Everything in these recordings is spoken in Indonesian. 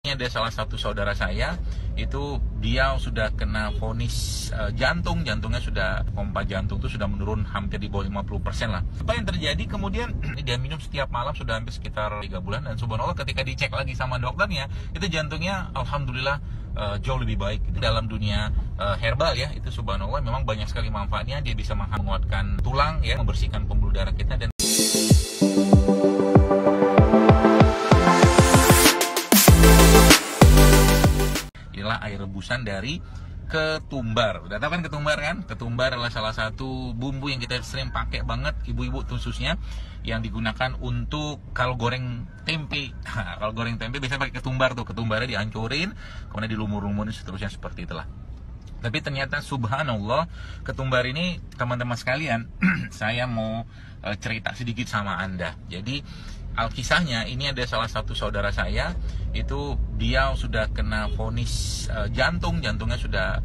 Ada salah satu saudara saya itu dia sudah kena vonis jantungnya sudah, pompa jantung itu sudah menurun hampir di bawah 50% lah. Apa yang terjadi kemudian dia minum setiap malam sudah hampir sekitar 3 bulan, dan subhanallah ketika dicek lagi sama dokternya itu jantungnya alhamdulillah jauh lebih baik. Dalam dunia herbal ya, itu subhanallah memang banyak sekali manfaatnya. Dia bisa menguatkan tulang ya, membersihkan pembuluh darah kita, dan air rebusan dari ketumbar. Udah tahu kan ketumbar kan? Ketumbar adalah salah satu bumbu yang kita sering pakai banget, ibu-ibu khususnya, yang digunakan untuk kalau goreng tempe. Kalau goreng tempe biasanya pakai ketumbar tuh. Ketumbarnya dihancurin, kemudian dilumur-lumurin seterusnya seperti itulah. Tapi ternyata subhanallah, ketumbar ini teman-teman sekalian, saya mau cerita sedikit sama Anda. Jadi alkisahnya ini ada salah satu saudara saya itu dia sudah kena vonis jantungnya sudah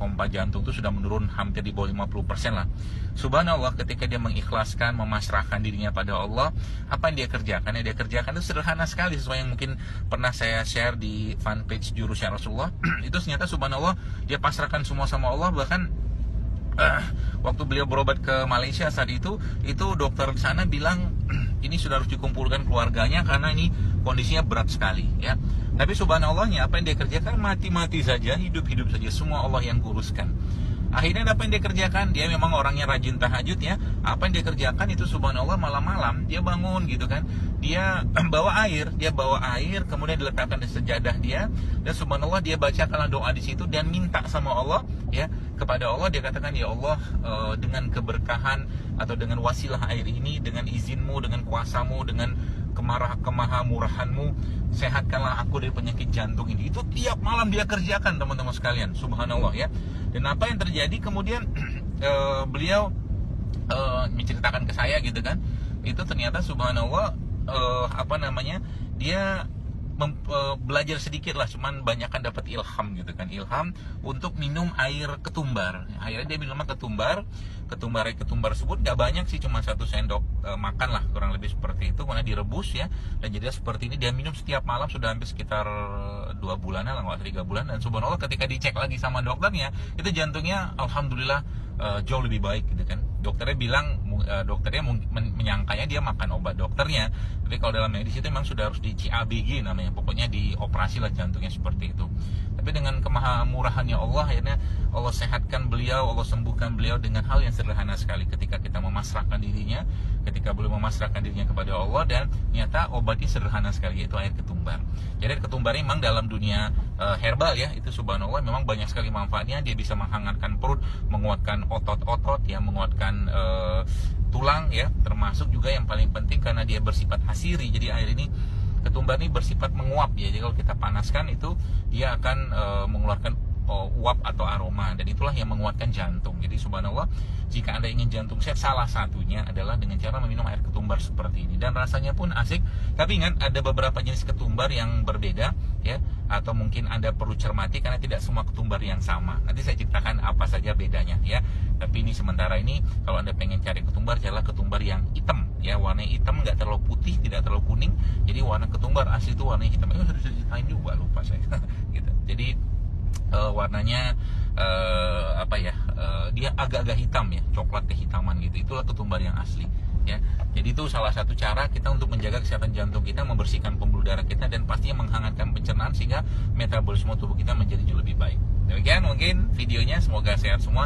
pompa jantung itu sudah menurun hampir di bawah 50% lah. Subhanallah, ketika dia mengikhlaskan, memasrahkan dirinya pada Allah, apa yang dia kerjakan? Yang dia kerjakan itu sederhana sekali, sesuai yang mungkin pernah saya share di fanpage Jurusnya Rasulullah. Itu ternyata subhanallah dia pasrahkan semua sama Allah. Bahkan waktu beliau berobat ke Malaysia saat itu dokter di sana bilang ini sudah harus dikumpulkan keluarganya karena ini kondisinya berat sekali ya. Tapi subhanallahnya apa yang dia kerjakan, mati-mati saja, hidup-hidup saja, semua Allah yang kuruskan. Akhirnya apa yang dia kerjakan, dia memang orangnya rajin tahajud ya. Apa yang dia kerjakan itu subhanallah, malam-malam dia bangun gitu kan, dia bawa air, kemudian diletakkan di sejadah dia, dan subhanallah dia bacakanlah doa di situ dan minta sama Allah ya, kepada Allah. Dia katakan, ya Allah, dengan keberkahan atau dengan wasilah air ini, dengan izinmu, dengan kuasamu, dengan kemahamurahanmu, sehatkanlah aku dari penyakit jantung ini. Itu tiap malam dia kerjakan teman-teman sekalian, subhanallah ya. Dan apa yang terjadi kemudian beliau menceritakan ke saya gitu kan, itu ternyata subhanallah dia belajar sedikit lah, cuman banyakkan dapat ilham gitu kan, ilham untuk minum air ketumbar. Akhirnya dia minum ketumbar tersebut gak banyak sih, cuma 1 sendok makan lah, kurang lebih seperti itu, kemudian direbus ya, dan jadi seperti ini. Dia minum setiap malam sudah hampir sekitar 2 bulanan lah, nggak 3 bulan, dan subhanallah ketika dicek lagi sama dokternya itu jantungnya alhamdulillah jauh lebih baik gitu kan. Dokternya bilang, menyangkanya dia makan obat dokternya, tapi kalau dalam medis itu memang sudah harus di CABG namanya, pokoknya dioperasi lah jantungnya seperti itu. Tapi dengan kemahamurahannya Allah, akhirnya Allah sehatkan beliau, Allah sembuhkan beliau dengan hal yang sederhana sekali, ketika kita memasrahkan dirinya, ketika beliau memasrahkan dirinya kepada Allah, dan ternyata obatnya sederhana sekali, yaitu air ketumbar. Jadi ketumbar memang dalam dunia herbal ya, itu subhanallah memang banyak sekali manfaatnya. Dia bisa menghangatkan perut, menguatkan otot-otot ya, menguatkan tulang ya, termasuk juga yang paling penting karena dia bersifat hasiri. Jadi air ini, ketumbar ini bersifat menguap ya. Jadi kalau kita panaskan itu dia akan mengeluarkan uap atau aroma, dan itulah yang menguatkan jantung. Jadi subhanallah, jika Anda ingin jantung sehat, salah satunya adalah dengan cara meminum air ketumbar seperti ini, dan rasanya pun asik. Tapi ingat, ada beberapa jenis ketumbar yang berbeda ya, atau mungkin Anda perlu cermati karena tidak semua ketumbar yang sama. Nanti saya ceritakan apa saja bedanya ya. Tapi ini sementara ini, kalau Anda pengen cari ketumbar, carilah ketumbar yang hitam ya, warnanya hitam, nggak terlalu putih, tidak terlalu kuning. Jadi warna ketumbar asli itu warnanya hitam. Sudah ceritain juga, lupa saya gitu. Jadi warnanya dia agak-agak hitam ya, coklat kehitaman gitu. Itulah ketumbar yang asli ya. Jadi itu salah satu cara kita untuk menjaga kesehatan jantung kita, membersihkan pembuluh darah kita, dan pastinya menghangatkan pencernaan sehingga metabolisme tubuh kita menjadi jauh lebih baik. Demikian mungkin videonya, semoga sehat semua.